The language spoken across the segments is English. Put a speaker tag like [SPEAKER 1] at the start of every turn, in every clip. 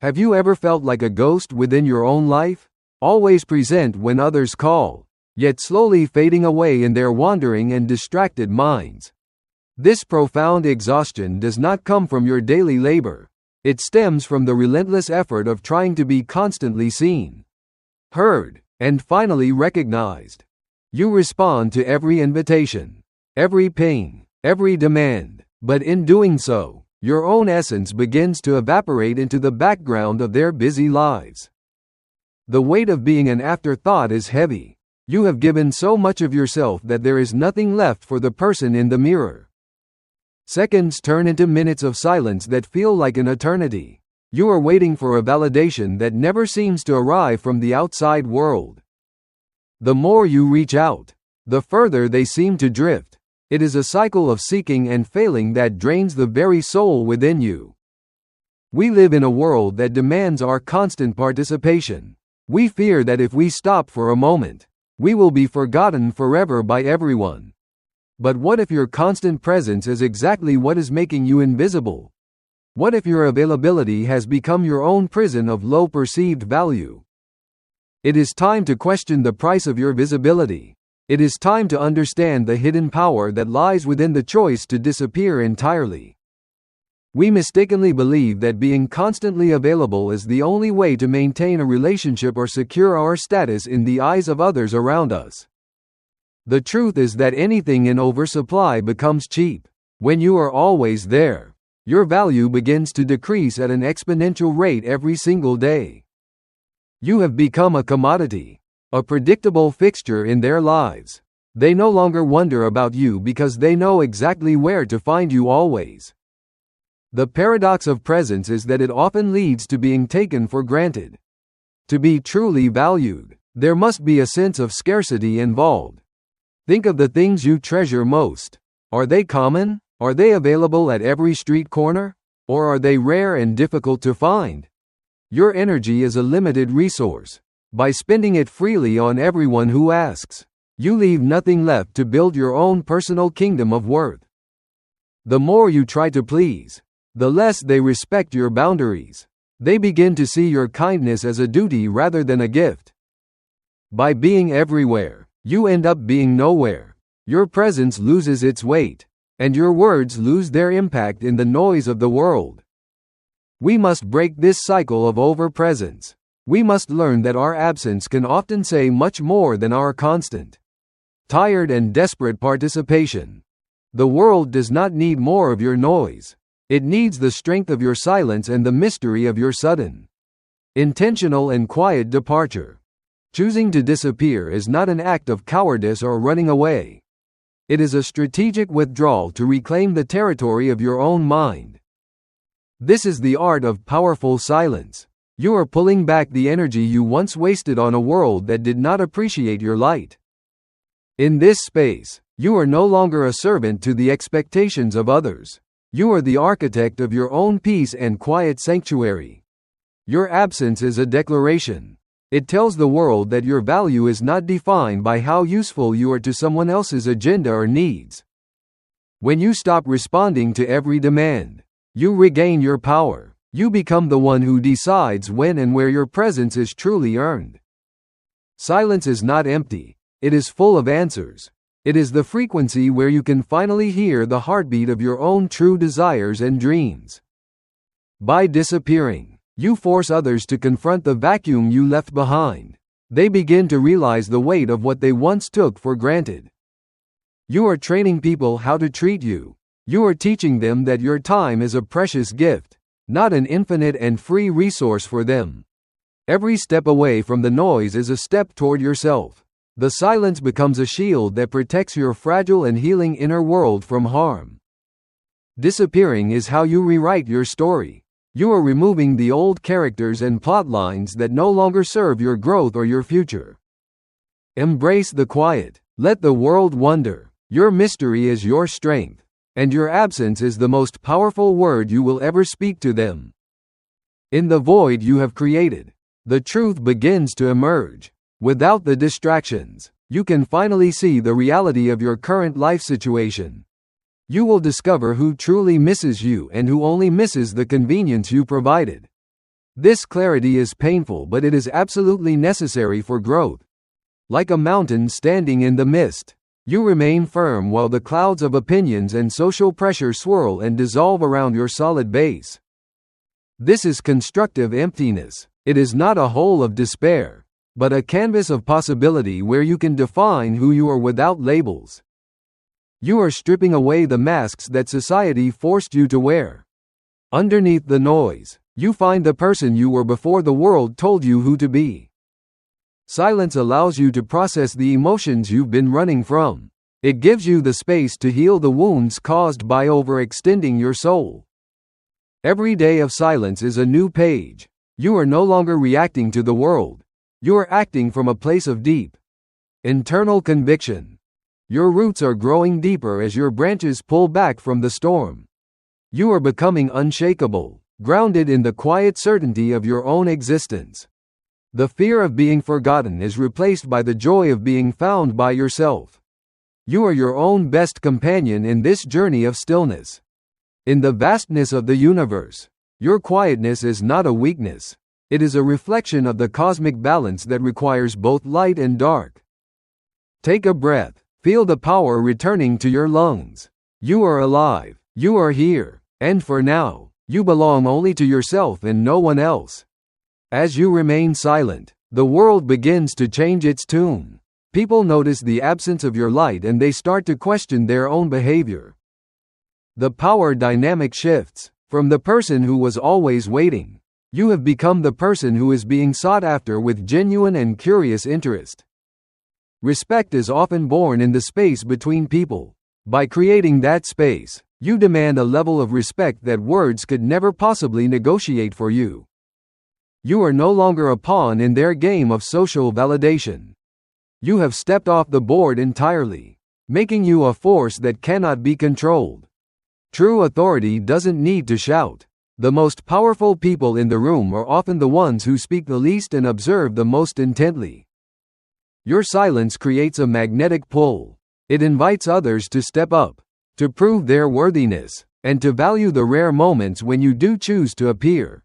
[SPEAKER 1] Have you ever felt like a ghost within your own life? Always present when others call, yet slowly fading away in their wandering and distracted minds. This profound exhaustion does not come from your daily labor. It stems from the relentless effort of trying to be constantly seen, heard, and finally recognized. You respond to every invitation, every ping, every demand, but in doing so, your own essence begins to evaporate into the background of their busy lives. The weight of being an afterthought is heavy. You have given so much of yourself that there is nothing left for the person in the mirror. Seconds turn into minutes of silence that feel like an eternity. You are waiting for a validation that never seems to arrive from the outside world. The more you reach out, the further they seem to drift. It is a cycle of seeking and failing that drains the very soul within you. We live in a world that demands our constant participation. We fear that if we stop for a moment, we will be forgotten forever by everyone. But what if your constant presence is exactly what is making you invisible? What if your availability has become your own prison of low perceived value? It is time to question the price of your visibility. It is time to understand the hidden power that lies within the choice to disappear entirely. We mistakenly believe that being constantly available is the only way to maintain a relationship or secure our status in the eyes of others around us. The truth is that anything in oversupply becomes cheap. When you are always there, your value begins to decrease at an exponential rate every single day. You have become a commodity, a predictable fixture in their lives. They no longer wonder about you because they know exactly where to find you always. The paradox of presence is that it often leads to being taken for granted. To be truly valued, there must be a sense of scarcity involved. Think of the things you treasure most. Are they common? Are they available at every street corner? Or are they rare and difficult to find? Your energy is a limited resource. By spending it freely on everyone who asks, you leave nothing left to build your own personal kingdom of worth. The more you try to please, the less they respect your boundaries. They begin to see your kindness as a duty rather than a gift. By being everywhere, you end up being nowhere. Your presence loses its weight, and your words lose their impact in the noise of the world. We must break this cycle of overpresence. We must learn that our absence can often say much more than our constant, tired and desperate participation. The world does not need more of your noise. It needs the strength of your silence and the mystery of your sudden, intentional and quiet departure. Choosing to disappear is not an act of cowardice or running away. It is a strategic withdrawal to reclaim the territory of your own mind. This is the art of powerful silence. You are pulling back the energy you once wasted on a world that did not appreciate your light. In this space, you are no longer a servant to the expectations of others. You are the architect of your own peace and quiet sanctuary. Your absence is a declaration. It tells the world that your value is not defined by how useful you are to someone else's agenda or needs. When you stop responding to every demand, you regain your power. You become the one who decides when and where your presence is truly earned. Silence is not empty. It is full of answers. It is the frequency where you can finally hear the heartbeat of your own true desires and dreams. By disappearing, you force others to confront the vacuum you left behind. They begin to realize the weight of what they once took for granted. You are training people how to treat you. You are teaching them that your time is a precious gift, not an infinite and free resource for them. Every step away from the noise is a step toward yourself. The silence becomes a shield that protects your fragile and healing inner world from harm. Disappearing is how you rewrite your story. You are removing the old characters and plot lines that no longer serve your growth or your future. Embrace the quiet. Let the world wonder. Your mystery is your strength, and your absence is the most powerful word you will ever speak to them. In the void you have created, the truth begins to emerge. Without the distractions, you can finally see the reality of your current life situation. You will discover who truly misses you and who only misses the convenience you provided. This clarity is painful, but it is absolutely necessary for growth. Like a mountain standing in the mist, you remain firm while the clouds of opinions and social pressure swirl and dissolve around your solid base. This is constructive emptiness. It is not a hole of despair, but a canvas of possibility where you can define who you are without labels. You are stripping away the masks that society forced you to wear. Underneath the noise, you find the person you were before the world told you who to be. Silence allows you to process the emotions you've been running from. It gives you the space to heal the wounds caused by overextending your soul. Every day of silence is a new page. You are no longer reacting to the world. You are acting from a place of deep, internal conviction. Your roots are growing deeper as your branches pull back from the storm. You are becoming unshakable, grounded in the quiet certainty of your own existence. The fear of being forgotten is replaced by the joy of being found by yourself. You are your own best companion in this journey of stillness. In the vastness of the universe, your quietness is not a weakness. It is a reflection of the cosmic balance that requires both light and dark. Take a breath. Feel the power returning to your lungs. You are alive. You are here. And for now, you belong only to yourself and no one else. As you remain silent, the world begins to change its tune. People notice the absence of your light and they start to question their own behavior. The power dynamic shifts. From the person who was always waiting, you have become the person who is being sought after with genuine and curious interest. Respect is often born in the space between people. By creating that space, you demand a level of respect that words could never possibly negotiate for you. You are no longer a pawn in their game of social validation. You have stepped off the board entirely, making you a force that cannot be controlled. True authority doesn't need to shout. The most powerful people in the room are often the ones who speak the least and observe the most intently. Your silence creates a magnetic pull. It invites others to step up, to prove their worthiness, and to value the rare moments when you do choose to appear.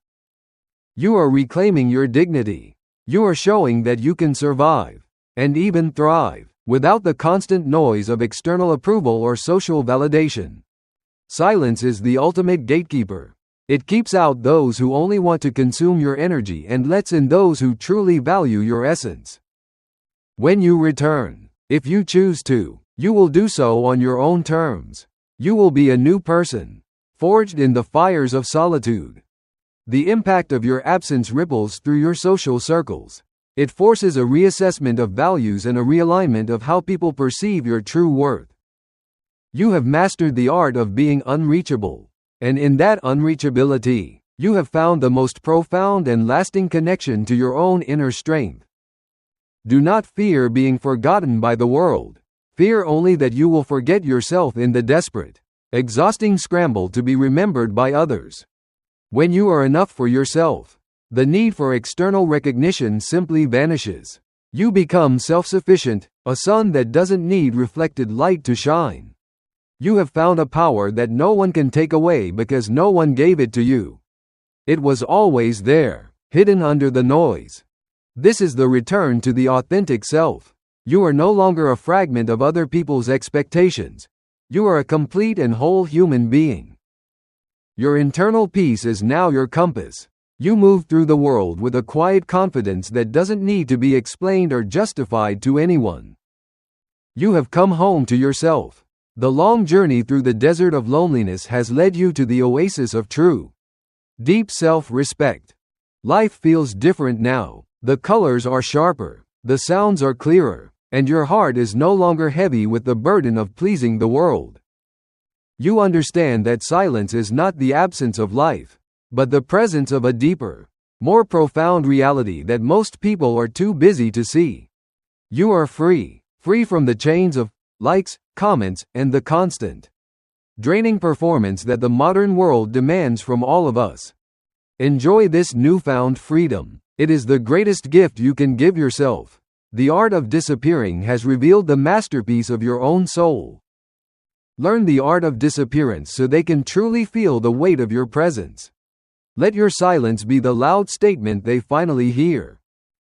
[SPEAKER 1] You are reclaiming your dignity. You are showing that you can survive, and even thrive, without the constant noise of external approval or social validation. Silence is the ultimate gatekeeper. It keeps out those who only want to consume your energy and lets in those who truly value your essence. When you return, if you choose to, you will do so on your own terms. You will be a new person, forged in the fires of solitude. The impact of your absence ripples through your social circles. It forces a reassessment of values and a realignment of how people perceive your true worth. You have mastered the art of being unreachable, and in that unreachability, you have found the most profound and lasting connection to your own inner strength. Do not fear being forgotten by the world. Fear only that you will forget yourself in the desperate, exhausting scramble to be remembered by others. When you are enough for yourself, the need for external recognition simply vanishes. You become self-sufficient, a sun that doesn't need reflected light to shine. You have found a power that no one can take away because no one gave it to you. It was always there, hidden under the noise. This is the return to the authentic self. You are no longer a fragment of other people's expectations. You are a complete and whole human being. Your internal peace is now your compass. You move through the world with a quiet confidence that doesn't need to be explained or justified to anyone. You have come home to yourself. The long journey through the desert of loneliness has led you to the oasis of true, deep self-respect. Life feels different now. The colors are sharper, the sounds are clearer, and your heart is no longer heavy with the burden of pleasing the world. You understand that silence is not the absence of life, but the presence of a deeper, more profound reality that most people are too busy to see. You are free, free from the chains of likes, comments, and the constant, draining performance that the modern world demands from all of us. Enjoy this newfound freedom. It is the greatest gift you can give yourself. The art of disappearing has revealed the masterpiece of your own soul. Learn the art of disappearance so they can truly feel the weight of your presence. Let your silence be the loud statement they finally hear.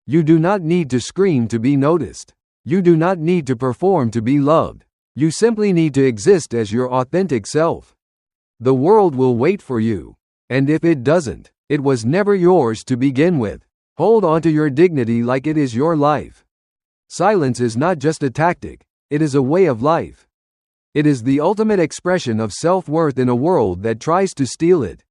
[SPEAKER 1] You do not need to scream to be noticed. You do not need to perform to be loved. You simply need to exist as your authentic self. The world will wait for you. And if it doesn't, it was never yours to begin with. Hold on to your dignity like it is your life. Silence is not just a tactic, it is a way of life. It is the ultimate expression of self-worth in a world that tries to steal it.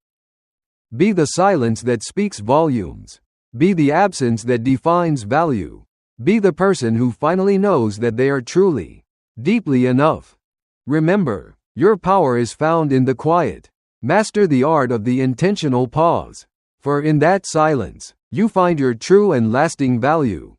[SPEAKER 1] Be the silence that speaks volumes. Be the absence that defines value. Be the person who finally knows that they are truly, deeply enough. Remember, your power is found in the quiet. Master the art of the intentional pause. For in that silence, you find your true and lasting value.